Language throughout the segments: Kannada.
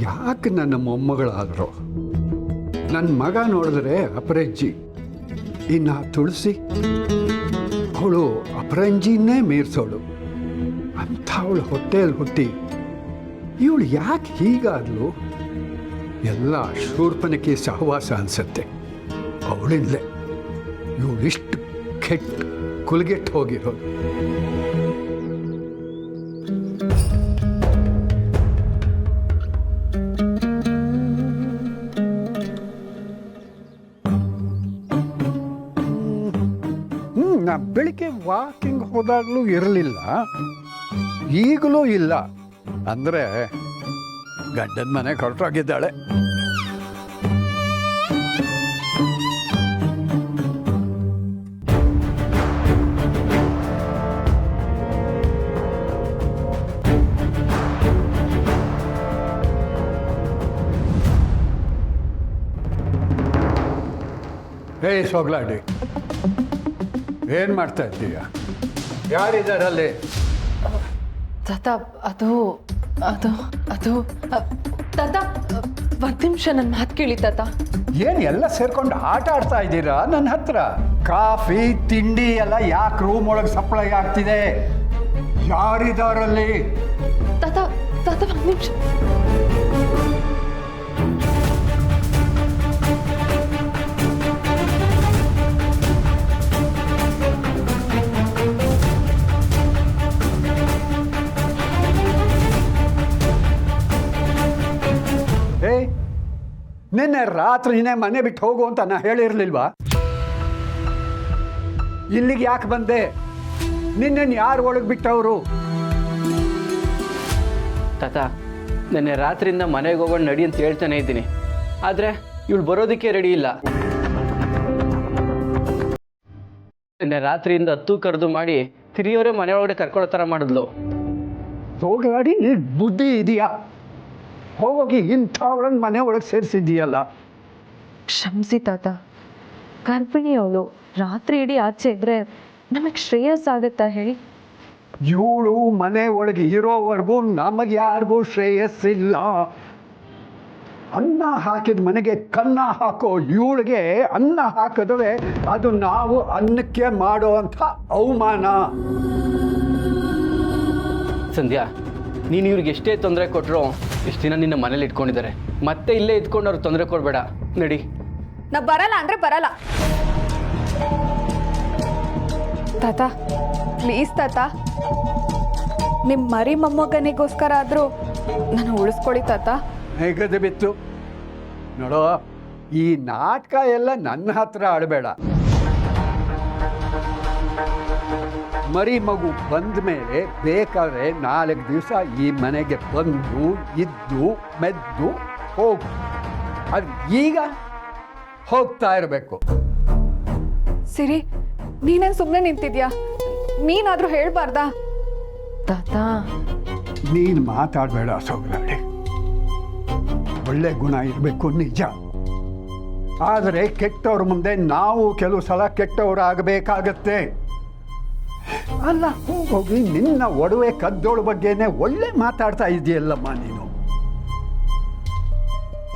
ಯಾಕೆ ನನ್ನ ಮೊಮ್ಮಗಳಾದರು? ನನ್ನ ಮಗ ನೋಡಿದ್ರೆ ಅಪರಂಜಿ, ಇನ್ನು ತುಳಸಿ ಅವಳು ಅಪರಂಜಿನೇ ಮೀರ್ಸೋಳು. ಅಂಥ ಅವಳು ಹೊಟ್ಟೆಯಲ್ಲಿ ಹುಟ್ಟಿ ಇವಳು ಯಾಕೆ ಹೀಗಾದ್ಲು? ಎಲ್ಲ ಶೂರ್ಪನಕ್ಕೆ ಸಹವಾಸ ಅನಿಸುತ್ತೆ. ಅವಳಿಂದಲೇ ಇವಳಿಷ್ಟು ಕೆಟ್ಟ ಕುಲ್ಗೆಟ್ಟು ಹೋಗಿರೋದು. ನಾ ಬೆಳಿಗ್ಗೆ ವಾಕಿಂಗ್ ಹೋದಾಗಲೂ ಇರಲಿಲ್ಲ, ಈಗಲೂ ಇಲ್ಲ. ಅಂದರೆ ಗಂಡನ ಮನೆಗೆ ಹೊರಟೋಗಿದ್ದಾಳೆ. ಹೇ ಸೊಗ್ಲಾಡಿ, ಏನು ಮಾಡ್ತಾ ಇದ್ದೀಯ? ಯಾರಿದ್ದಾರಲ್ಲಿ? ತಾತ ಅದು ಅದು ಅದು ತಾತ ಒಂದು ನಿಮಿಷ ನನ್ನ ಮಾತು ಕೇಳಿ ತಾತ. ಏನು ಎಲ್ಲ ಸೇರ್ಕೊಂಡು ಆಟ ಆಡ್ತಾ ಇದ್ದೀರಾ ನನ್ನ ಹತ್ರ? ಕಾಫಿ ತಿಂಡಿ ಎಲ್ಲ ಯಾಕೆ ರೂಮ್ ಒಳಗೆ ಸಪ್ಲೈ ಆಗ್ತಿದೆ? ಯಾರಿದಾರಲ್ಲಿ? ತಾತ ತಾತ ಒಂದು ನಿಮಿಷ. ನಿನ್ನೆ ರಾತ್ರಿನೇ ಮನೆ ಬಿಟ್ಟು ಹೋಗು ಅಂತ ನಾ ಹೇಳಿರ್ಲಿಲ್ವಾ? ಇಲ್ಲಿಗೆ ಯಾಕೆ ಬಂದೆ? ನಿನ್ನೆ ಯಾರು ಒಳಗೆ ಬಿಟ್ಟವರು? ತಾತ, ನಿನ್ನೆ ರಾತ್ರಿಯಿಂದ ಮನೆಗೆ ಹೋಗೋಣ ನಡಿ ಅಂತ ಹೇಳ್ತಾನೆ ಇದ್ದೀನಿ, ಆದರೆ ಇವಳು ಬರೋದಕ್ಕೆ ರೆಡಿ ಇಲ್ಲ. ನಿನ್ನೆ ರಾತ್ರಿಯಿಂದ ಹತ್ತು ಕರೆದು ಮಾಡಿ ತಿರಿಯವರೇ ಮನೆ ಒಳಗಡೆ ಕರ್ಕೊಳ್ಳೋ ಥರ ಮಾಡಿದ್ಲು. ಹೋಗಾಡಿ ಬುದ್ಧಿ ಇದೆಯಾ? ಹೋಗಿ ಇಂಥವಳನ್ನ ಮನೆ ಒಳಗೆ ಸೇರಿಸಿದ್ದೀಯಲ್ಲ. ಕ್ಷಮಿಸಿ ತಾತ, ಗರ್ಭಿಣಿ ಅವಳು. ರಾತ್ರಿ ಇಡೀ ಆಚೆ ಇದ್ರೆ ನಮಗೆ ಶ್ರೇಯಸ್ ಆಗುತ್ತಾ ಹೇಳಿ? ಇವಳು ಮನೆ ಒಳಗೆ ಇರೋವರೆಗೂ ನಮಗೆ ಯಾರಿಗೂ ಶ್ರೇಯಸ್ಸಿಲ್ಲ. ಅನ್ನ ಹಾಕಿದ ಮನೆಗೆ ಕನ್ನ ಹಾಕೋ ಇವಳಿಗೆ ಅನ್ನ ಹಾಕಿದ್ರೆ ಅದು ನಾವು ಅನ್ನಕ್ಕೆ ಮಾಡುವಂಥ ಅವಮಾನ. ಸಂಧ್ಯಾ, ನೀನು ಇವ್ರಿಗೆ ಎಷ್ಟೇ ತೊಂದರೆ ಕೊಟ್ಟರು ಇಷ್ಟು ದಿನ ನಿನ್ನ ಮನೇಲಿ ಇಟ್ಕೊಂಡಿದ್ದಾರೆ, ಮತ್ತೆ ಇಲ್ಲೇ ಇದ್ಕೊಂಡು ಅವ್ರಿಗೆ ತೊಂದರೆ ಕೊಡಬೇಡ. ನಡಿ. ನಾ ಬರಲ್ಲ ಅಂದ್ರೆ ಬರಲ್ಲ. ತಾತ ಪ್ಲೀಸ್ ತಾತ, ನಿಮ್ಮ ಮರಿ ಮೊಮ್ಮಗನಿಗೋಸ್ಕರ ಆದರೂ ನಾನು ಉಳಿಸ್ಕೊಳ್ಳಿ ತಾತ. ಹೇಗದೆ ಬಿತ್ತು ನೋಡೋ, ಈ ನಾಟಕ ಎಲ್ಲ ನನ್ನ ಹತ್ರ ಆಡಬೇಡ. ಮರಿ ಮಗು ಬಂದ ಮೇಲೆ ಬೇಕಾದ್ರೆ 4 ದಿವಸ ಈ ಮನೆಗೆ ಬಂದು ಇದ್ದು ಮೆದ್ದು ಹೋಗು. ಅದು ಈಗ ಹೋಗ್ತಾ ಇರಬೇಕು. ಸಿರಿ, ನೀನೇನು ಸುಮ್ಮನೆ ನಿಂತಿದ್ಯಾ? ನೀನಾದರೂ ಹೇಳ್ಬಾರ್ದಾ? ತಾತ, ನೀನು ಮಾತಾಡಬೇಡ ಸೊಗಲಾಡಿ. ಒಳ್ಳೆ ಗುಣ ಇರಬೇಕು ನಿಜ, ಆದರೆ ಕೆಟ್ಟವ್ರ ಮುಂದೆ ನಾವು ಕೆಲವು ಸಲ ಕೆಟ್ಟವರಾಗಬೇಕಾಗತ್ತೆ. ಅಲ್ಲ, ಹೋಗಿ ನಿನ್ನ ಒಡವೆ ಕದ್ದೋಳ ಬಗ್ಗೆನೇ ಒಳ್ಳೆ ಮಾತಾಡ್ತಾ ಇದೆಯಲ್ಲಮ್ಮ ನೀನು.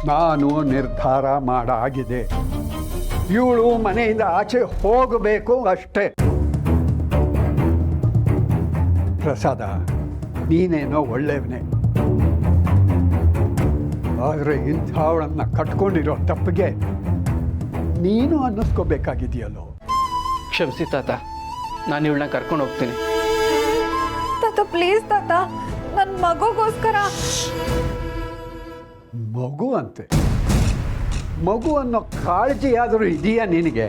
ನಾನು ನಿರ್ಧಾರ ಮಾಡಾಗಿದೆ, ಇವಳು ಮನೆಯಿಂದ ಆಚೆ ಹೋಗಬೇಕು ಅಷ್ಟೇ. ಪ್ರಸಾದ, ನೀನೇನೋ ಒಳ್ಳೆಯವನೇ, ಆದರೆ ಇಂಥವಳನ್ನು ಕಟ್ಕೊಂಡಿರೋ ತಪ್ಪಿಗೆ ನೀನು ಅನ್ನಿಸ್ಕೋಬೇಕಾಗಿದೆಯಲ್ಲೋ. ಕ್ಷಮಿಸಿ ತಾತ, ನಾನು ಇವಳನ್ನ ಕರ್ಕೊಂಡು ಹೋಗ್ತೀನಿ. ತಾತ ಪ್ಲೀಸ್ ತಾತ, ನನ್ನ ಮಗುಗೋಸ್ಕರ. ಮಗು ಅಂತೆ? ಮಗು ಅನ್ನೋ ಕಾಳಜಿ ಆದರೂ ಇದೆಯಾ ನಿನಗೆ?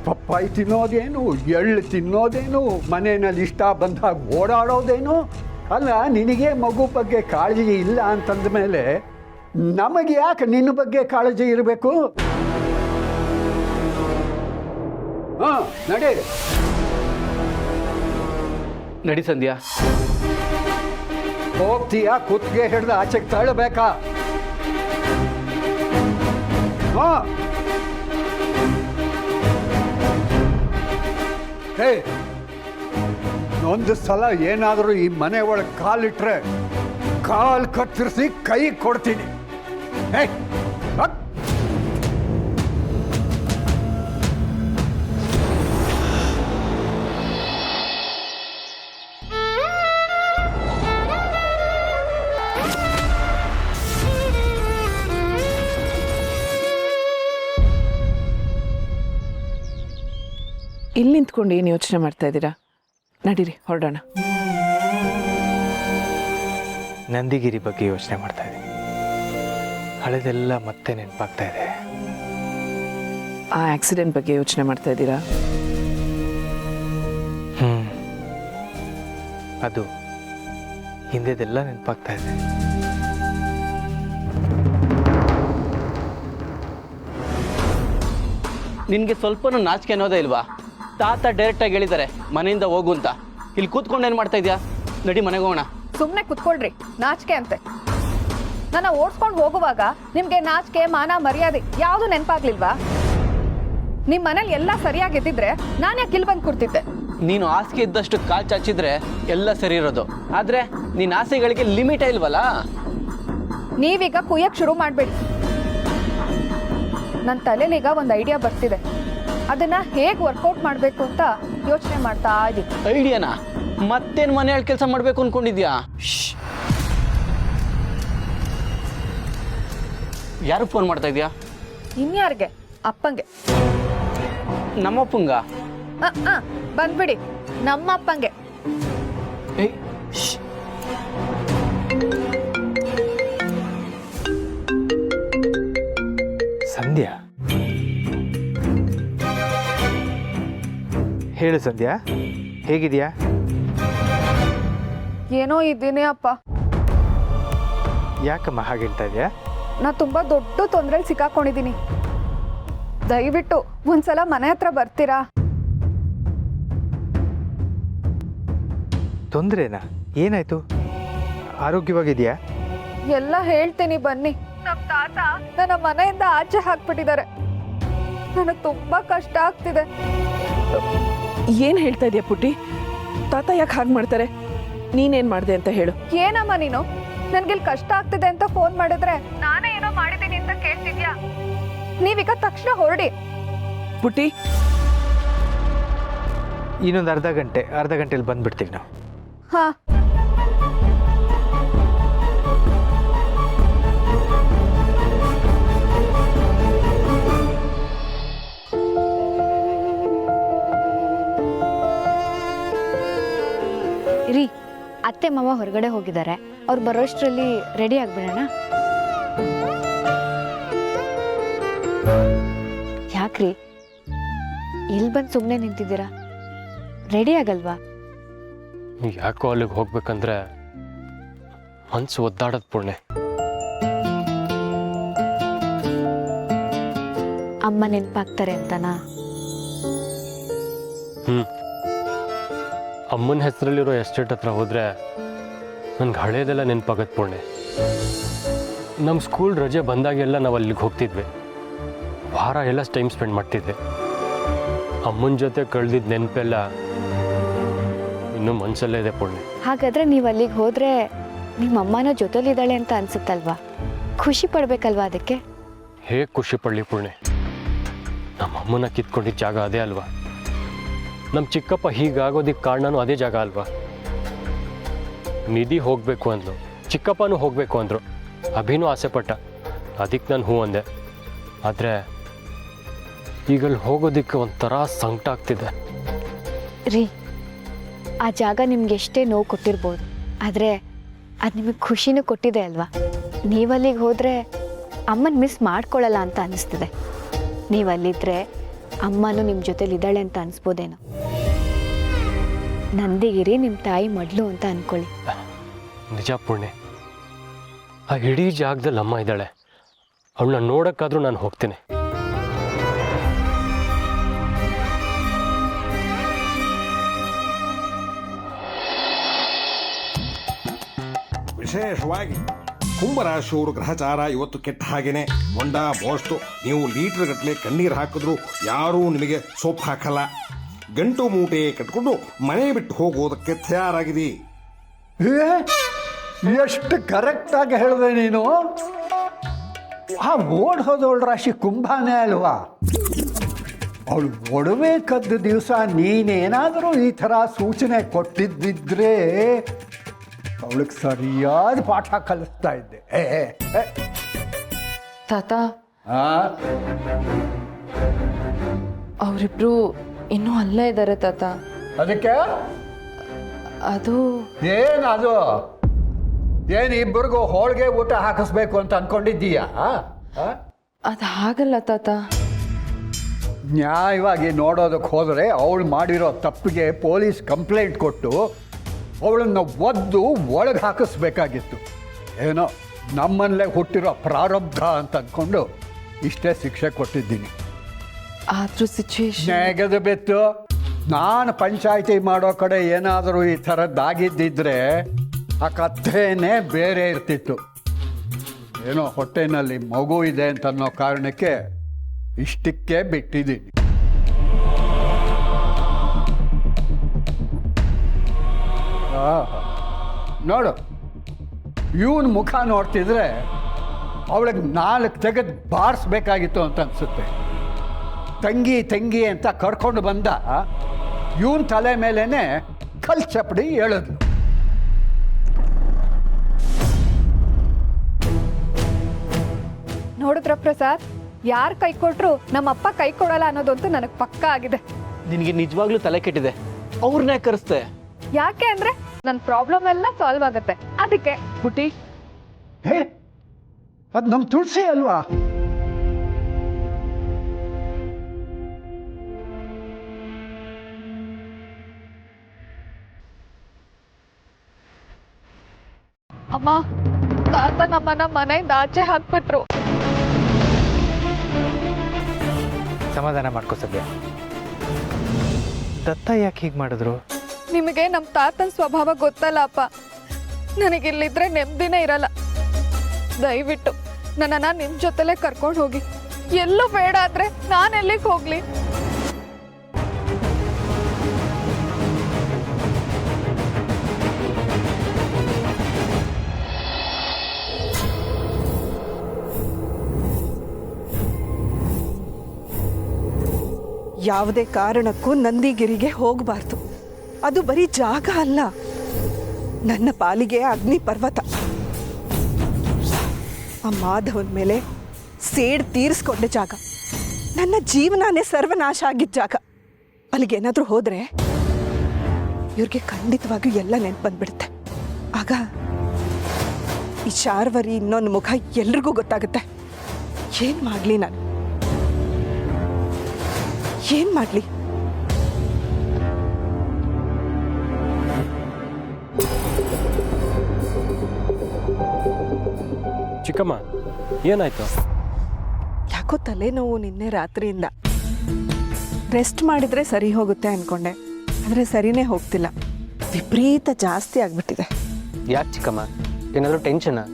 ಪಪ್ಪಾಯಿ ತಿನ್ನೋದೇನು, ಎಳ್ಳು ತಿನ್ನೋದೇನು, ಮನೆಯಲ್ಲಿ ಇಷ್ಟ ಬಂದಾಗ ಓಡಾಡೋದೇನು? ಅಲ್ಲ, ನಿನಗೆ ಮಗು ಬಗ್ಗೆ ಕಾಳಜಿ ಇಲ್ಲ ಅಂತಂದ ಮೇಲೆ ನಮಗೆ ಯಾಕೆ ನಿನ್ನ ಬಗ್ಗೆ ಕಾಳಜಿ ಇರಬೇಕು? ಹಾಂ, ನಡಿ. ನಡಿ ಸಂಧ್ಯಾ. ಹೋಗ್ತೀಯಾ? ಕುತ್ತಿಗೆ ಹಿಡ್ದು ಆಚೆಗೆ ತಳ್ಳಬೇಕಾ? ಹಾಂ. ಹೇ, ಇನ್ನೊಂದು ಸಲ ಏನಾದರೂ ಈ ಮನೆ ಒಳಗೆ ಕಾಲಿಟ್ರೆ ಕಾಲು ಕತ್ತರಿಸಿ ಕೈ ಕೊಡ್ತೀನಿ. ಹೇ ಹತ್. ಇಲ್ಲಿ ನಿಂತ್ಕೊಂಡು ಏನು ಯೋಚನೆ ಮಾಡ್ತಾ ಇದ್ದೀರಾ? ನಡೀರಿ ಹೊರಡೋಣ. ನಂದಿಗಿರಿ ಬಗ್ಗೆ ಯೋಚನೆ ಮಾಡ್ತಾ ಇದ್ದೀನಿ. ಹಳೆದೆಲ್ಲ ಮತ್ತೆ ನೆನಪಾಗ್ತಾ ಇದೆ. ಆ ಆಕ್ಸಿಡೆಂಟ್ ಬಗ್ಗೆ ಯೋಚನೆ ಮಾಡ್ತಾ ಇದ್ದೀರಾ? ಅದು ಹಿಂದೆದೆಲ್ಲ ನೆನಪಾಗ್ತಾ ಇದೆ. ನಿನಗೆ ಸ್ವಲ್ಪನೂ ನಾಚಿಕೆ ಅನ್ನೋದೇ ಇಲ್ವಾ? ತಾತ ಡೈರೆಕ್ಟಾಗಿ ಹೇಳಿದ್ದಾರೆ ಮನೆಯಿಂದ ಹೋಗು ಅಂತ. ಇಲ್ಲಿ ಕೂತ್ಕೊಂಡು ಏನು ಮಾಡ್ತಾ ಇದೆಯಾ? ನಡಿ ಮನೆಗೆ ಹೋಗೋಣ. ಸುಮ್ಮನೆ ಕುತ್ಕೊಳ್ರಿ, ನಾಚಿಕೆ ಅಂತೆ. ನನ್ನ ಓಡಿಸ್ಕೊಂಡು ಹೋಗುವಾಗ ನಿಮ್ಗೆ ನಾಚಿಕೆ ಮಾನ ಮರ್ಯಾದೆ ಯಾವುದು ನೆನಪಾಗ್ಲಿಲ್ವಾ? ನಿಮ್ಮ ಮನೇಲಿ ಎಲ್ಲ ಸರಿಯಾಗಿದ್ದಿದ್ರೆ ನಾನು ಯಾಕೆ ಇಲ್ಲಿ ಬಂದು ಕೂರ್ತಿದ್ದೆ? ನೀನು ಆಸೆಗೆ ಇದ್ದಷ್ಟು ಕಾಲು ಚಾಚಿದ್ರೆ ಎಲ್ಲ ಸರಿ ಇರೋದು. ಆದರೆ ನಿನ್ನ ಆಸೆಗಳಿಗೆ ಲಿಮಿಟೇ ಇಲ್ವಲ್ಲ? ನೀವೀಗ ಕುಯ್ಯಕ್ಕೆ ಶುರು ಮಾಡಬೇಡಿ. ನನ್ನ ತಲೆಲೀಗ ಒಂದು ಐಡಿಯಾ ಬರ್ತಿದೆ. ಅದನ್ನ ಹೇಗೆ ವರ್ಕೌಟ್ ಮಾಡಬೇಕು ಅಂತ ಯೋಚನೆ ಮಾಡ್ತಾ ಇದ್ದೀನಿ. ಐಡಿಯಾನಾ? ಮತ್ತೇನು ಮನೆಯಲ್ಲಿ ಕೆಲಸ ಮಾಡಬೇಕು ಅನ್ಕೊಂಡಿದ್ಯಾ? ಯಾರು ಫೋನ್ ಮಾಡ್ತಾ ಇದೆಯಾ? ಇನ್ಯಾರಿಗೆ? ಅಪ್ಪಂಗೆ. ನಮ್ಮಪ್ಪಂಗ? ಬಂದ್ಬಿಡಿ, ನಮ್ಮ ಅಪ್ಪಂಗೆ. ಏಯ್, ಸಂಧ್ಯಾ, ಹೇಳು ಸಂಧ್ಯಾ, ಹೇಗಿದೆಯಾ? ಏನೋ ಇದ್ದೀನಿ ಅಪ್ಪ. ಯಾಕಮ್ಮ ಹಾಗೆ ಹೇಳ್ತಾ ಇದೆಯಾ? ನಾ ತುಂಬಾ ದೊಡ್ಡ ತೊಂದರೆಲಿ ಸಿಕ್ಕಾಕೊಂಡಿದ್ದೀನಿ. ದಯವಿಟ್ಟು ಒಂದ್ಸಲ ಮನೆ ಹತ್ರ ಬರ್ತೀರಾ? ತೊಂದರೆನಾ? ಏನಾಯ್ತು? ಆರೋಗ್ಯವಾಗಿದೆಯಾ? ಎಲ್ಲ ಹೇಳ್ತೀನಿ ಬನ್ನಿ. ನಮ್ಮ ತಾತ ನನ್ನ ಮನೆಯಿಂದ ಆಚೆ ಹಾಕ್ಬಿಟ್ಟಿದ್ದಾರೆ. ನನಗೆ ತುಂಬಾ ಕಷ್ಟ ಆಗ್ತಿದೆ. ಏನು ಹೇಳ್ತಾ ಇದೆಯಾ ಪುಟ್ಟಿ? ತಾತ ಯಾಕೆ ಹಾಗೆ ಮಾಡ್ತಾರೆ? ನೀನೇನು ಮಾಡಿದೆ ಅಂತ ಹೇಳು. ಏನಮ್ಮ ನೀನು? ನನ್ಗಿಲ್ಲಿ ಕಷ್ಟ ಆಗ್ತಿದೆ ಅಂತ ಫೋನ್ ಮಾಡಿದ್ರೆ ನಾನೇ ಏನೋ ಮಾಡಿದ್ದೀನಿ ಅಂತ ಕೇಳ್ತಿದ್ಯಾ? ನೀವೀಗ ತಕ್ಷಣ ಹೊರಡಿ. ಪುಟ್ಟಿ, ಇನ್ನೊಂದು ಅರ್ಧ ಗಂಟೆಲಿ ಬಂದ್ಬಿಡ್ತೀವಿ ನಾವು. ಹಾ, ರೀ, ಅತ್ತೆ ಮಾವ ಹೊರಗಡೆ ಹೋಗಿದ್ದಾರೆ. ಅವ್ರು ಬರೋಷ್ಟರಲ್ಲಿ ರೆಡಿ ಆಗ್ಬಿಡೋಣ. ಯಾಕ್ರಿ ಇಲ್ಲಿ ಬಂದು ಸುಮ್ಮನೆ ನಿಂತಿದ್ದೀರಾ? ರೆಡಿ ಆಗಲ್ವಾ? ಯಾಕೋ ಅಲ್ಲಿಗೆ ಹೋಗ್ಬೇಕಂದ್ರೆ ಮನ್ಸು ಒದ್ದಾಡೋದು ಪುಣ್ಯ. ಅಮ್ಮ ನೆನಪಾಗ್ತಾರೆ ಅಂತನಾ? ಅಮ್ಮನ ಹೆಸರಲ್ಲಿರೋ ಎಸ್ಟೇಟ್ ಹತ್ರ ಹೋದರೆ ನನಗೆ ಹಳೇದೆಲ್ಲ ನೆನಪಾಗತ್ತೆ ಪುಣ್ಯ. ನಮ್ಮ ಸ್ಕೂಲ್ ರಜೆ ಬಂದಾಗೆಲ್ಲ ನಾವು ಅಲ್ಲಿಗೆ ಹೋಗ್ತಿದ್ವಿ. ವಾರ ಎಲ್ಲ ಟೈಮ್ ಸ್ಪೆಂಡ್ ಮಾಡ್ತಿದ್ದೆ. ಅಮ್ಮನ ಜೊತೆ ಕಳೆದಿದ್ದ ನೆನಪೆಲ್ಲ ಇನ್ನೂ ಮನಸ್ಸಲ್ಲೇ ಇದೆ ಪುಣ್ಯ. ಹಾಗಾದ್ರೆ ನೀವು ಅಲ್ಲಿಗೆ ಹೋದ್ರೆ ನಿಮ್ಮ ಅಮ್ಮನ ಜೊತೆಲಿದ್ದಾಳೆ ಅಂತ ಅನ್ಸುತ್ತಲ್ವಾ? ಖುಷಿ ಪಡ್ಬೇಕಲ್ವಾ ಅದಕ್ಕೆ? ಹೇಗೆ ಖುಷಿ ಪಡಲಿ ಪುಣ್ಯ? ನಮ್ಮ ಅಮ್ಮನ ಕಿತ್ಕೊಂಡಿದ್ದ ಜಾಗ ಅದೇ ಅಲ್ವಾ? ನಮ್ಮ ಚಿಕ್ಕಪ್ಪ ಹೀಗಾಗೋದಕ್ಕೆ ಕಾರಣನೂ ಅದೇ ಜಾಗ ಅಲ್ವಾ? ನಿಧಿ ಹೋಗಬೇಕು ಅಂದ್ಲು, ಚಿಕ್ಕಪ್ಪನೂ ಹೋಗಬೇಕು ಅಂದರು, ಅಭಿನೂ ಆಸೆಪಟ್ಟ. ಅದಕ್ಕೆ ನಾನು ಹೂ ಅಂದೆ. ಆದರೆ ಈಗಲ್ಲಿ ಹೋಗೋದಕ್ಕೆ ಒಂಥರ ಸಂಕಟ ಆಗ್ತಿದೆ. ರೀ, ಆ ಜಾಗ ನಿಮ್ಗೆ ಎಷ್ಟೇ ನೋವು ಕೊಟ್ಟಿರ್ಬೋದು, ಆದರೆ ಅದು ನಿಮಗೆ ಖುಷಿನೂ ಕೊಟ್ಟಿದೆ ಅಲ್ವಾ? ನೀವಲ್ಲಿಗೆ ಹೋದರೆ ಅಮ್ಮನ ಮಿಸ್ ಮಾಡ್ಕೊಳ್ಳಲ್ಲ ಅಂತ ಅನ್ನಿಸ್ತಿದೆ. ನೀವಲ್ಲಿದ್ದರೆ ಅಮ್ಮನೂ ನಿಮ್ಮ ಜೊತೆಲಿದ್ದಾಳೆ ಅಂತ ಅನಿಸ್ಬೋದೇನೋ. ನಂದಿಗಿರಿ ನಿಮ್ಮ ತಾಯಿ ಮಡ್ಲು ಅಂತ ಅಂದ್ಕೊಳ್ಳಿ. ನಿಜ ಪುಣ್ಯ, ಆ ಇಡೀ ಜಾಗದಲ್ಲಿ ಅಮ್ಮ ಇದ್ದಾಳೆ. ಅವಳನ್ನ ನೋಡೋಕ್ಕಾದ್ರೂ ನಾನು ಹೋಗ್ತೀನಿ. ವಿಶೇಷವಾಗಿ ಕುಂಭರಾಶಿಯವರು ಗ್ರಹಚಾರ ಇವತ್ತು ಕೆಟ್ಟ ಹಾಗೇನೆ. ಮೊಂಡ ಮೋಸ್ತು ನೀವು ಲೀಟರ್ ಗಟ್ಟಲೆ ಕಣ್ಣೀರು ಹಾಕಿದ್ರು ಯಾರೂ ನಿಮಗೆ ಸೋಪ್ ಹಾಕಲ್ಲ. ಗಂಟು ಮೂಟೆ ಕಟ್ಕೊಂಡು ಮನೆ ಬಿಟ್ಟು ಹೋಗೋದಕ್ಕೆ ತಯಾರಾಗಿದೆ. ಎಷ್ಟು ಕರೆಕ್ಟಾಗಿ ಹೇಳಿದೆ ನೀನು. ಆ ಓಡ್ ಹೋದವಳ ರಾಶಿ ಕುಂಭನೇ ಅಲ್ವಾ? ಅವಳು ಒಡವೆ ಕದ್ದ ದಿವಸ ನೀನೇನಾದರೂ ಈ ಥರ ಸೂಚನೆ ಕೊಟ್ಟಿದ್ದಿದ್ರೆ ಅವಳಿಗೆ ಸರಿಯಾದ ಪಾಠ ಕಲಿಸ್ತಾ ಇದ್ದೆ. ತಾತ ಆ ಅವರಿಬ್ರು ಇನ್ನೂ ಅಲ್ಲೇ ಇದ್ದಾರೆ ತಾತ. ಅದಕ್ಕೆ ಅದು ಏನದು? ಏನು ಇಬ್ಬರಿಗೂ ಹೋಳಿಗೆ ಊಟ ಹಾಕಿಸ್ಬೇಕು ಅಂತ ಅನ್ಕೊಂಡಿದ್ದೀಯಾ? ಅದು ಹಾಗಲ್ಲ ತಾತ. ನ್ಯಾಯವಾಗಿ ನೋಡೋದಕ್ಕೆ ಹೋದರೆ ಅವಳು ಮಾಡಿರೋ ತಪ್ಪಿಗೆ ಪೊಲೀಸ್ ಕಂಪ್ಲೇಂಟ್ ಕೊಟ್ಟು ಅವಳನ್ನು ಒದ್ದು ಒಳಗೆ ಹಾಕಿಸ್ಬೇಕಾಗಿತ್ತು. ಏನೋ ನಮ್ಮಲ್ಲೇ ಹುಟ್ಟಿರೋ ಪ್ರಾರಬ್ಧ ಅಂತ ಅಂದ್ಕೊಂಡು ಇಷ್ಟೇ ಶಿಕ್ಷೆ ಕೊಟ್ಟಿದ್ದೀನಿ. ಆದ್ರೂ ಸಿಚುವೇಶನ್ ನೆಗದು ಬೆತ್ತು. ನಾನು ಪಂಚಾಯಿತಿ ಮಾಡೋ ಕಡೆ ಏನಾದರೂ ಈ ಥರದ್ದಾಗಿದ್ದಿದ್ರೆ ಆ ಕಥೆನೇ ಬೇರೆ ಇರ್ತಿತ್ತು. ಏನೋ ಹೊಟ್ಟೆನಲ್ಲಿ ಮಗು ಇದೆ ಅಂತ ಅನ್ನೋ ಕಾರಣಕ್ಕೆ ಇಷ್ಟಕ್ಕೆ ಬಿಟ್ಟಿದ್ದೀನಿ. ನೋಡು, ಇವನ್ ಮುಖ ನೋಡ್ತಿದ್ರೆ ಅವಳಿಗೆ 4 ತೆಗೆದು ಬಾರಿಸ್ಬೇಕಾಗಿತ್ತು ಅಂತ ಅನ್ಸುತ್ತೆ. ತಂಗಿ ತಂಗಿ ಅಂತ ಕರ್ಕೊಂಡು ಬಂದ ಇವನ್ ತಲೆ ಮೇಲೇನೆ ಕಲ್ ಚಪ್ಪಡಿ ಹೇಳಿದ್ಲು. ನೋಡಿದ್ರ ಪ್ರಸಾದ್, ಯಾರು ಕೈ ಕೊಟ್ರು ನಮ್ಮಪ್ಪ ಕೈ ಕೊಡಲ್ಲ ಅನ್ನೋದಂತೂ ನನಗೆ ಪಕ್ಕಾ ಆಗಿದೆ. ನಿನಗೆ ನಿಜವಾಗ್ಲೂ ತಲೆ ಕೆಟ್ಟಿದೆ. ಅವ್ರನ್ನೇ ಕರೆಸ್ತೆ. ಯಾಕೆ ಅಂದ್ರೆ ನನ್ನ ಪ್ರಾಬ್ಲಮ್ ಎಲ್ಲ ಸಾಲ್ವ್ ಆಗುತ್ತೆ ಅದಕ್ಕೆ. ಪುಟಿ, ಹೇ, ಅದು ನಮ್ಮ ತುಳಸಿ ಅಲ್ವಾ? ಅಮ್ಮ, ತಾತ ನಮ್ಮನ್ನ ಮನೆಯಿಂದ ಆಚೆ ಹಾಕ್ಬಿಟ್ರು. ಸಮಾಧಾನ ಮಾಡ್ಕೋ ಸದ್ಯ. ದತ್ತ ಯಾಕೆ ಹೀಗೆ ಮಾಡಿದ್ರು? ನಿಮಗೆ ನಮ್ಮ ತಾತನ ಸ್ವಭಾವ ಗೊತ್ತಲ್ಲ ಅಪ್ಪ. ನನಗಿಲ್ಲಿದ್ರೆ ನೆಮ್ಮದಿನೇ ಇರಲ್ಲ. ದಯವಿಟ್ಟು ನನ್ನನ್ನ ನಿಮ್ಮ ಜೊತೆಲೇ ಕರ್ಕೊಂಡು ಹೋಗಿ. ಎಲ್ಲೂ ಬೇಡ ಆದ್ರೆ ನಾನು ಎಲ್ಲಿಗೆ ಹೋಗ್ಲಿ? ಯಾವುದೇ ಕಾರಣಕ್ಕೂ ನಂದಿಗಿರಿಗೆ ಹೋಗಬಾರ್ದು. ಅದು ಬರೀ ಜಾಗ ಅಲ್ಲ, ನನ್ನ ಪಾಲಿಗೆ ಅಗ್ನಿ ಪರ್ವತ. ಆ ಮಾಧವನ ಮೇಲೆ ಸೇಡ್ ತೀರಿಸ್ಕೊಂಡ ಜಾಗ, ನನ್ನ ಜೀವನನೇ ಸರ್ವನಾಶ ಆಗಿದ್ದ ಜಾಗ. ಅಲ್ಲಿಗೇನಾದ್ರೂ ಹೋದ್ರೆ ಇವ್ರಿಗೆ ಖಂಡಿತವಾಗಿಯೂ ಎಲ್ಲ ನೆನ್ಪು ಬಂದ್ಬಿಡುತ್ತೆ. ಆಗ ಈ ಶಾರ್ವರಿ ಇನ್ನೊಂದು ಮುಖ ಎಲ್ರಿಗೂ ಗೊತ್ತಾಗುತ್ತೆ. ಏನ್ ಮಾಡ್ಲಿ ನಾನು? ಏನ್ ಮಾಡ್ಲಿ? ಚಿಕ್ಕಮ್ಮ, ಏನಾಯ್ತು? ಯಾಕೋ ತಲೆನೋವು ನಿನ್ನೆ ರಾತ್ರಿಯಿಂದ. ರೆಸ್ಟ್ ಮಾಡಿದ್ರೆ ಸರಿ ಹೋಗುತ್ತೆ ಅನ್ಕೊಂಡೆ, ಆದರೆ ಸರಿನೇ ಹೋಗ್ತಿಲ್ಲ. ವಿಪರೀತ ಜಾಸ್ತಿ ಆಗ್ಬಿಟ್ಟಿದೆ. ಯಾಕೆ ಚಿಕ್ಕಮ್ಮ, ಏನಾದರೂ ಟೆನ್ಷನಾ?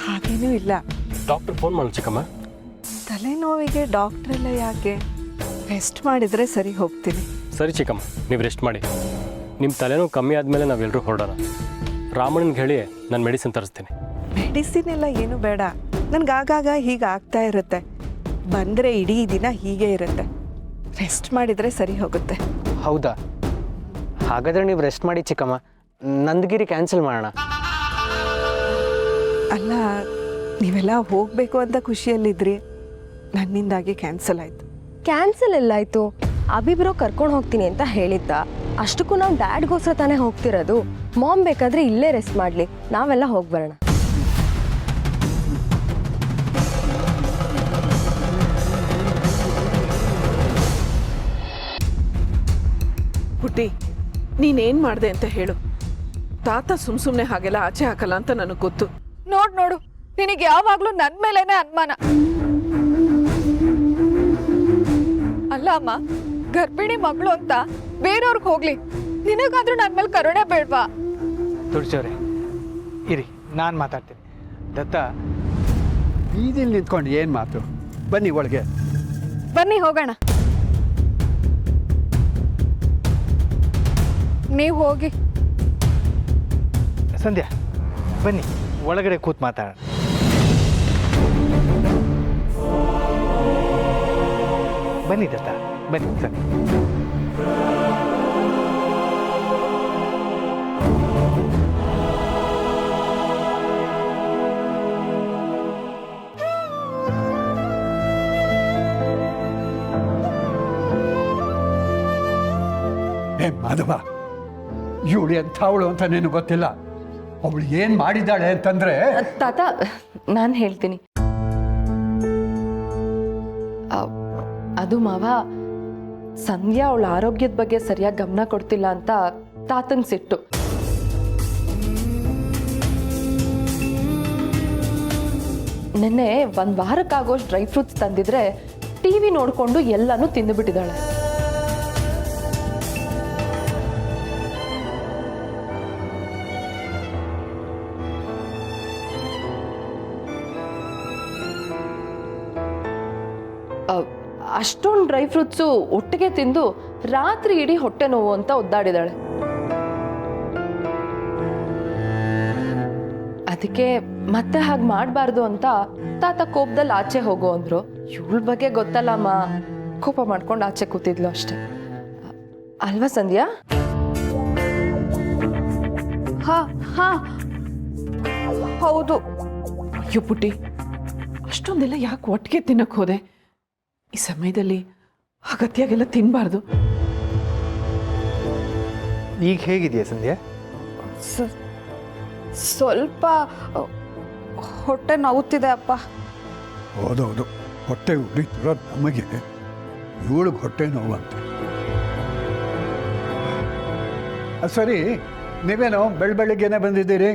ಹಾಗೇನೂ ಇಲ್ಲ. ಡಾಕ್ಟರ್ ಫೋನ್ ಮಾಡಿ ಚಿಕ್ಕಮ್ಮ. ತಲೆನೋವಿಗೆ ಡಾಕ್ಟ್ರ್ ಎಲ್ಲ ಯಾಕೆ? ರೆಸ್ಟ್ ಮಾಡಿದರೆ ಸರಿ ಹೋಗ್ತೀನಿ. ಸರಿ ಚಿಕ್ಕಮ್ಮ, ನೀವು ರೆಸ್ಟ್ ಮಾಡಿ. ನಿಮ್ಮ ತಲೆನೋವು ಕಮ್ಮಿ ಆದಮೇಲೆ ನಾವೆಲ್ಲರೂ ಹೊರಡೋಣ. ರಾಮಣ್ಣನಿಗೆ ಹೇಳಿ ನಾನು ಮೆಡಿಸಿನ್ ತರಿಸ್ತೀನಿ. ಮೆಡಿಸಿನ್ ಎಲ್ಲ ಏನು ಬೇಡ, ನನಗೆ ಆಗಾಗ ಹೀಗೆ ಆಗ್ತಾ ಇರುತ್ತೆ. ಬಂದರೆ ಇಡೀ ದಿನ ಹೀಗೆ ಇರುತ್ತೆ. ರೆಸ್ಟ್ ಮಾಡಿದರೆ ಸರಿ ಹೋಗುತ್ತೆ. ಹೌದಾ? ಹಾಗಾದರೆ ನೀವು ರೆಸ್ಟ್ ಮಾಡಿ ಚಿಕ್ಕಮ್ಮ. ನಂದಗಿರಿ ಕ್ಯಾನ್ಸಲ್ ಮಾಡೋಣ. ಅಲ್ಲ, ನೀವೆಲ್ಲ ಹೋಗಬೇಕು ಅಂತ ಖುಷಿಯಲ್ಲಿದ್ರಿ, ನನ್ನಿಂದಾಗಿ ಕ್ಯಾನ್ಸಲ್ ಆಯಿತು. ಕ್ಯಾನ್ಸಲ್ ಎಲ್ಲಾಯ್ತು? ಅಭಿಬ್ರೋ ಕರ್ಕೊಂಡು ಹೋಗ್ತೀನಿ ಅಂತ ಹೇಳಿದ್ದ. ಅಷ್ಟಕ್ಕೂ ನಾವು ಡ್ಯಾಡ್ಗೋಸ್ಕರ ತಾನೇ ಹೋಗ್ತಿರೋದು. ಮಾಮ್ ಬೇಕಾದ್ರೆ ಇಲ್ಲೇ ರೆಸ್ಟ್ ಮಾಡಲಿ, ನಾವೆಲ್ಲ ಹೋಗಿ ಬರೋಣ. ಪುಟ್ಟಿ, ನೀನೇನು ಮಾಡಿದೆ ಅಂತ ಹೇಳು. ತಾತ ಸುಮ್ಮನೆ ಹಾಗೆಲ್ಲ ಆಚೆ ಹಾಕಲ್ಲ ಅಂತ ನನಗೆ ಗೊತ್ತು. ನೋಡು, ನಿನಗೆ ಯಾವಾಗ್ಲೂ ನನ್ನ ಮೇಲೇನೆ ಅನುಮಾನ. ಅಲ್ಲ ಅಮ್ಮ, ಗರ್ಭಿಣಿ ಮಗಳು ಅಂತ ಬೇರೆಯವ್ರಿಗೆ ಹೋಗ್ಲಿ, ನಿನಗಾದ್ರೂ ನನ್ನ ಮೇಲೆ ಕರುಣೆ ಬೇಡ್ವಾ? ತುಳಸಿಯವರೇ ಇರಿ, ನಾನು ಮಾತಾಡ್ತೀನಿ. ದತ್ತ, ಬೀದಿಲಿ ನಿಂತ್ಕೊಂಡು ಏನು ಮಾತು? ಬನ್ನಿ ಒಳಗೆ. ಬನ್ನಿ ಹೋಗೋಣ. ನೀವು ಹೋಗಿ. ಸಂಧ್ಯಾ ಬನ್ನಿ ಒಳಗಡೆ ಕೂತ್ ಮಾತಾಡೋಣ. ಬನ್ನಿ ದತ್ತ ಬನ್ನಿ ಸಂಧ್ಯಾ. ಮಾಧವ, ಇವಳು ಎಂಥವಳು ಅಂತ ನಿನಗೆ ಗೊತ್ತಿಲ್ಲ. ಅವಳು ಏನು ಮಾಡಿದ್ದಾಳೆ ಅಂತಂದ್ರೆ ತಾತ ನಾನು ಹೇಳ್ತೀನಿ. ಅದು ಮಾವ, ಸಂಧ್ಯಾ ಅವಳ ಆರೋಗ್ಯದ ಬಗ್ಗೆ ಸರಿಯಾಗಿ ಗಮನ ಕೊಡ್ತಿಲ್ಲ ಅಂತ ತಾತಂಗೆ ಸಿಟ್ಟು. ನೆನ್ನೆ ಒಂದು ವಾರಕ್ಕಾಗೋಷ್ಟು ಡ್ರೈ ಫ್ರೂಟ್ಸ್ ತಂದಿದ್ರೆ ಟಿವಿ ನೋಡಿಕೊಂಡು ಎಲ್ಲನೂ ತಿಂದುಬಿಟ್ಟಿದ್ದಾಳೆ. ಅಷ್ಟೊಂದು ಡ್ರೈ ಫ್ರೂಟ್ಸು ಒಟ್ಟಿಗೆ ತಿಂದು ರಾತ್ರಿ ಇಡೀ ಹೊಟ್ಟೆ ನೋವು ಅಂತ ಒದ್ದಾಡಿದಾಳೆ. ಅದಕ್ಕೆ ಮತ್ತೆ ಹಾಗೆ ಮಾಡಬಾರ್ದು ಅಂತ ತಾತ ಕೋಪದಲ್ಲಿ ಆಚೆ ಹೋಗೋ ಅಂದ್ರು. ಇವಳ ಬಗ್ಗೆ ಗೊತ್ತಲ್ಲಮ್ಮ, ಕೋಪ ಮಾಡ್ಕೊಂಡು ಆಚೆ ಕೂತಿದ್ಲು ಅಷ್ಟೆ ಅಲ್ವಾ ಸಂಧ್ಯಾ? ಹಾ ಹಾ ಹೌದು. ಅಯ್ಯೋ ಪುಟ್ಟಿ, ಅಷ್ಟೊಂದೆಲ್ಲ ಯಾಕೆ ಒಟ್ಟಿಗೆ ತಿನ್ನಕ್ಕೆ ಹೋದೆ? ಈ ಸಮಯದಲ್ಲಿ ಅಗತ್ಯಾಗೆಲ್ಲ ತಿನ್ನಬಾರ್ದು. ಈಗ ಹೇಗಿದೆಯಾ ಸಂಧ್ಯಾ? ಸ್ವಲ್ಪ ಹೊಟ್ಟೆ ನೋವುತ್ತಿದೆ ಅಪ್ಪ. ಹೌದೌದು, ಹೊಟ್ಟೆ ಉರಿತಿರೋದು ನಮಗೆ, ಇವಳಿಗೆ ಹೊಟ್ಟೆ ನೋವಂತೆ. ಸರಿ, ನೀವೇನೋ ಬೆಳಗ್ಗೆನೆ ಬಂದಿದ್ದೀರಿ?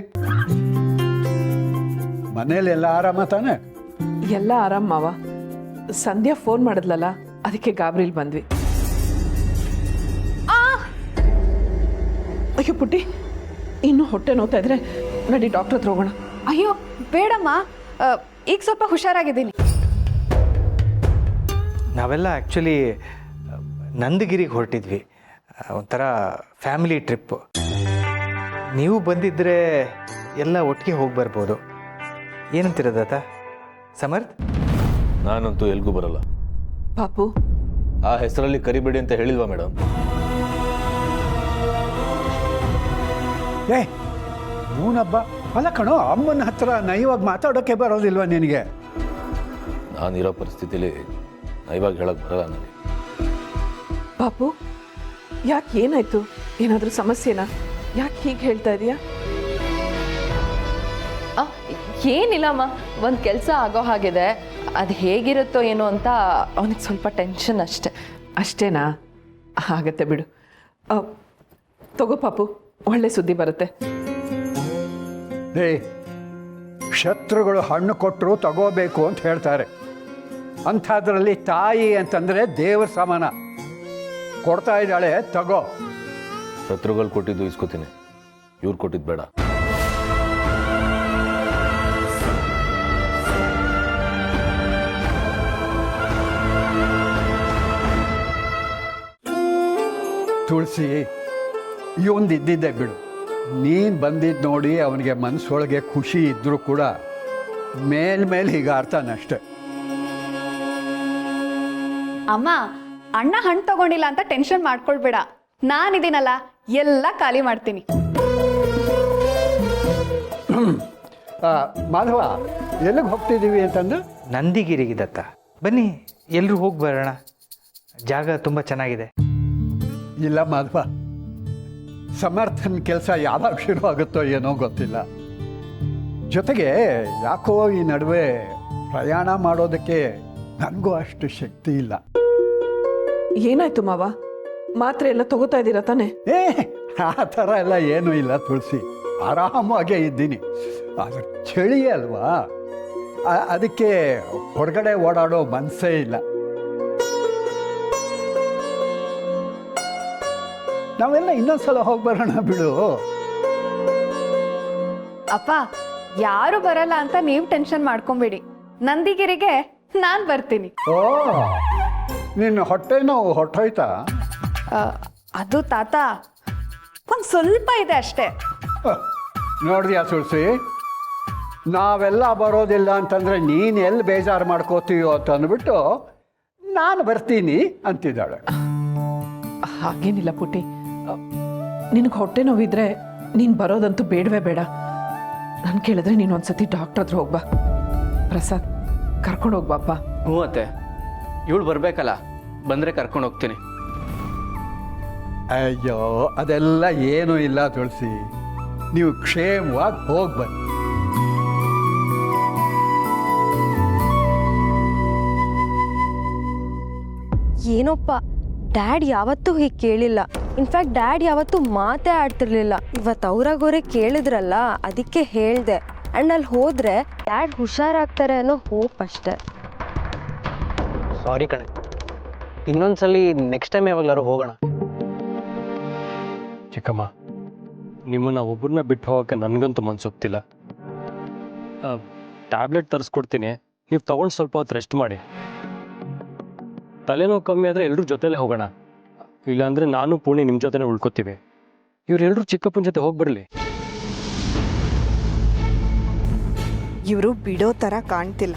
ಮನೇಲಿ ಎಲ್ಲ ಆರಾಮ ತಾನೆ? ಎಲ್ಲ ಆರಾಮ್ ಮಾವ. ಸಂಧ್ಯಾ ಫೋನ್ ಮಾಡಿದ್ಲಲ್ಲ, ಅದಕ್ಕೆ ಗಾಬರಿಲ್ ಬಂದ್ವಿ. ಅಯ್ಯೋ ಪುಟ್ಟಿ, ಇನ್ನು ಹೊಟ್ಟೆ ನೋವ್ತಾ ಇದ್ರೆ ನಡಿ ಡಾಕ್ಟರ್ ಹತ್ರ ಹೋಗೋಣ. ಅಯ್ಯೋ ಬೇಡಮ್ಮ, ಈಗ ಸ್ವಲ್ಪ ಹುಷಾರಾಗಿದ್ದೀನಿ. ನಾವೆಲ್ಲ ಆ್ಯಕ್ಚುಲಿ ನಂದಗಿರಿಗೆ ಹೊರಟಿದ್ವಿ, ಒಂಥರ ಫ್ಯಾಮಿಲಿ ಟ್ರಿಪ್ಪು. ನೀವು ಬಂದಿದ್ದರೆ ಎಲ್ಲ ಒಟ್ಟಿಗೆ ಹೋಗಿ ಬರ್ಬೋದು. ಏನಂತೀರ ದತ್ತ? ಸಮರ್ಥ್? ನಾನಂತೂ ಎಲ್ಗೂ ಬರಲ್ಲ. ಪಾಪು, ಆ ಹೆಸರಲ್ಲಿ ಕರಿಬೇಡಿ ಅಂತ ಹೇಳಿಲ್ವಾ ಮೇಡಮ್? ಏ ಮೂನಬ್ಬ, ಅಲ್ಲ ಕಣೋ, ಅಮ್ಮನ ಹತ್ರ ನೈವಾಗಿ ಮಾತಾಡೋಕ್ಕೆ ಬರೋದಿಲ್ವಾ ನಿನಗೆ? ನಾನಿರೋ ಪರಿಸ್ಥಿತಿಲಿ ನೈವಾಗಿ ಹೇಳಕ್ ಬರಲ್ಲ ನನಗೆ. ಪಾಪು, ಯಾಕೆ ಏನಾಯ್ತು? ಏನಾದರೂ ಸಮಸ್ಯೆನಾ? ಯಾಕೆ ಹೀಗೆ ಹೇಳ್ತಾ ಇದೀಯಾ? ಏನಿಲ್ಲಮ್ಮ, ಒಂದು ಕೆಲಸ ಆಗೋ ಹಾಗಿದೆ. ಅದು ಹೇಗಿರುತ್ತೋ ಏನೋ ಅಂತ ಅವನಿಗೆ ಸ್ವಲ್ಪ ಟೆನ್ಷನ್ ಅಷ್ಟೆ. ಅಷ್ಟೇನಾ? ಆಗತ್ತೆ ಬಿಡು. ತಗೋ ಪಾಪು, ಒಳ್ಳೆ ಸುದ್ದಿ ಬರುತ್ತೆ. ಏ, ಶತ್ರುಗಳು ಹಣ್ಣು ಕೊಟ್ಟರು ತಗೋಬೇಕು ಅಂತ ಹೇಳ್ತಾರೆ. ಅಂಥದ್ರಲ್ಲಿ ತಾಯಿ ಅಂತಂದರೆ ದೇವರ ಸಮಾನ. ಕೊಡ್ತಾ ಇದ್ದಾಳೆ, ತಗೋ. ಶತ್ರುಗಳು ಕೊಟ್ಟಿದ್ದು ಇಸ್ಕೋತೀನಿ, ಇವ್ರು ಕೊಟ್ಟಿದ್ದು ಬೇಡ. ತುಳಸಿ, ಇವೊಂದಿದ್ದಿದ್ದೆ ಬಿಡು. ನೀನು ಬಂದಿದ್ದು ನೋಡಿ ಅವನಿಗೆ ಮನಸ್ಸೊಳಗೆ ಖುಷಿ ಇದ್ದರೂ ಕೂಡ ಮೇಲ್ಮೇಲೆ ಹೀಗೆ ಆಡ್ತಾನಷ್ಟೆ. ಅಮ್ಮ, ಅಣ್ಣ ಹಣ್ಣು ತಗೊಂಡಿಲ್ಲ ಅಂತ ಟೆನ್ಷನ್ ಮಾಡ್ಕೊಳ್ಬೇಡ. ನಾನಿದ್ದೀನಲ್ಲ, ಎಲ್ಲ ಖಾಲಿ ಮಾಡ್ತೀನಿ. ಮಾಧವ, ಎಲ್ಲಿಗೆ ಹೋಗ್ತಿದ್ದೀವಿ ಅಂತಂದು? ನಂದಿಗಿರಿಗೆ ದತ್ತ. ಬನ್ನಿ ಎಲ್ಲರೂ ಹೋಗಿ ಬರೋಣ, ಜಾಗ ತುಂಬ ಚೆನ್ನಾಗಿದೆ. ಇಲ್ಲ ಮಾಧವ, ಸಮರ್ಥನ ಕೆಲಸ ಯಾವಾಗ ಶುರು ಆಗುತ್ತೋ ಏನೋ ಗೊತ್ತಿಲ್ಲ. ಜೊತೆಗೆ ಯಾಕೋ ಈ ನಡುವೆ ಪ್ರಯಾಣ ಮಾಡೋದಕ್ಕೆ ನನಗೂ ಅಷ್ಟು ಶಕ್ತಿ ಇಲ್ಲ. ಏನಾಯ್ತು ಮಾವ? ಮಾತ್ರೆ ಎಲ್ಲ ತಗೋತಾ ಇದ್ದೀರಾ ತಾನೆ? ಏ, ಆ ಥರ ಎಲ್ಲ ಏನೂ ಇಲ್ಲ ತುಳಸಿ, ಆರಾಮಾಗೇ ಇದ್ದೀನಿ. ಆದರೆ ಚಳಿ ಅಲ್ವಾ, ಅದಕ್ಕೆ ಹೊರಗಡೆ ಓಡಾಡೋ ಮನಸ್ಸೇ ಇಲ್ಲ. ನಾವೆಲ್ಲ ಇನ್ನೊಂದ್ಸಲ ಹೋಗಿ ಬರೋಣ ಬಿಡು. ಅಪ್ಪ, ಯಾರು ಬರಲ್ಲ ಅಂತ ನೀವು ಟೆನ್ಷನ್ ಮಾಡ್ಕೊಂಬೇಡಿ. ನಂದಿಗಿರಿಗೆ ನಾನು ಬರ್ತೀನಿ. ಓ, ನಿನ್ನ ಹೊಟ್ಟೆ ನೋವು ಹೊಟ್ಟೋಯ್ತಾ? ಅದು ತಾತ, ಒಂದು ಸ್ವಲ್ಪ ಇದೆ ಅಷ್ಟೇ. ನೋಡಿದ್ಯಾ ತುಳಸಿ, ನಾವೆಲ್ಲ ಬರೋದಿಲ್ಲ ಅಂತಂದರೆ ನೀನು ಎಲ್ಲಿ ಬೇಜಾರು ಮಾಡ್ಕೋತೀಯೋ ಅಂತ ಅಂದ್ಬಿಟ್ಟು ನಾನು ಬರ್ತೀನಿ ಅಂತಿದ್ದಾಳೆ. ಹಾಗೇನಿಲ್ಲ ಪುಟ್ಟಿ, ನಿನಗೆ ಹೊಟ್ಟೆ ನೋವಿದ್ರೆ ನೀನು ಬರೋದಂತೂ ಬೇಡವೇ ಬೇಡ. ನಾನು ಕೇಳಿದ್ರೆ ನೀನು ಒಂದ್ಸತಿ ಡಾಕ್ಟ್ರ್ ಹತ್ರ ಹೋಗ್ಬಾ. ಪ್ರಸಾದ್, ಕರ್ಕೊಂಡು ಹೋಗ್ಬಾಪ್ಪ. ಹ್ಞೂ ಅತ್ತೆ, ಇವಳು ಬರಬೇಕಲ್ಲ, ಬಂದರೆ ಕರ್ಕೊಂಡು ಹೋಗ್ತೀನಿ. ಅಯ್ಯೋ, ಅದೆಲ್ಲ ಏನೂ ಇಲ್ಲ ತುಳಸಿ, ನೀವು ಕ್ಷೇಮವಾಗಿ ಹೋಗಿ ಬನ್ನಿ. ಏನೋಪ್ಪ, ಡ್ಯಾಡ್ ಯಾವತ್ತೂ ಹೀಗೆ ಕೇಳಿಲ್ಲ. ಇನ್ಫ್ಯಾಕ್ಟ್ ಡ್ಯಾಡ್ ಯಾವತ್ತೂ ಮಾತೇ ಆಡ್ತಿರ್ಲಿಲ್ಲ. ಇವತ್ತು ಅವ್ರಾಗೋರೆ ಕೇಳಿದ್ರಲ್ಲ, ಅದಕ್ಕೆ ಹೇಳಿದೆ. ಆ್ಯಂಡ್ ಅಲ್ಲಿ ಹೋದರೆ ಡ್ಯಾಡ್ ಹುಷಾರಾಗ್ತಾರೆ ಅನ್ನೋ ಹೋಪ್ ಅಷ್ಟೆ. ಸಾರಿ ಕಣೆ, ಇನ್ನೊಂದ್ಸಲಿ ನೆಕ್ಸ್ಟ್ ಟೈಮ್ ಯಾವಾಗಲಾರು ಹೋಗೋಣ. ಚಿಕ್ಕಮ್ಮ, ನಿಮ್ಮನ್ನು ಒಬ್ಬರನ್ನ ಬಿಟ್ಟು ಹೋಗೋಕ್ಕೆ ನನಗಂತೂ ಮನ್ಸೊಪ್ತಿಲ್ಲ. ಟ್ಯಾಬ್ಲೆಟ್ ತರಿಸ್ಕೊಡ್ತೀನಿ, ನೀವು ತೊಗೊಂಡು ಸ್ವಲ್ಪ ಹೊತ್ತು ರೆಸ್ಟ್ ಮಾಡಿ. ತಲೆನೋವು ಕಮ್ಮಿ ಆದರೆ ಎಲ್ಲರೂ ಜೊತೆಲೇ ಹೋಗೋಣ. ಇಲ್ಲಾಂದರೆ ನಾನು ಪೂರ್ಣಿ ನಿಮ್ಮ ಜೊತೆನೇ ಉಳ್ಕೊತೀವಿ. ಇವರೆಲ್ಲರೂ ಚಿಕ್ಕಪ್ಪನ ಜೊತೆ ಹೋಗಿ ಬರಲಿ. ಇವರು ಬಿಡೋ ಥರ ಕಾಣ್ತಿಲ್ಲ.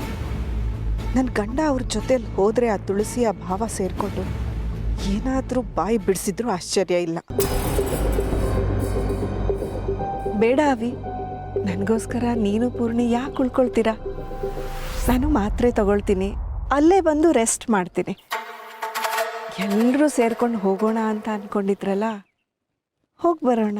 ನನ್ನ ಗಂಡ ಅವ್ರ ಜೊತೆಲಿ ಹೋದರೆ ಆ ತುಳಸಿಯ ಭಾವ ಸೇರಿಕೊಂಡು ಏನಾದರೂ ಬಾಯಿ ಬಿಡಿಸಿದ್ರು ಆಶ್ಚರ್ಯ ಇಲ್ಲ. ಬೇಡ ಅವಿ, ನನಗೋಸ್ಕರ ನೀನು ಪೂರ್ಣಿ ಯಾಕೆ ಉಳ್ಕೊಳ್ತೀರಾ? ನಾನು ಮಾತ್ರೆ ತಗೊಳ್ತೀನಿ, ಅಲ್ಲೇ ಬಂದು ರೆಸ್ಟ್ ಮಾಡ್ತೀನಿ. ಎಲ್ಲರೂ ಸೇರ್ಕೊಂಡು ಹೋಗೋಣ ಅಂತ ಅಂದ್ಕೊಂಡಿದ್ರಲ್ಲ, ಹೋಗಿ ಬರೋಣ.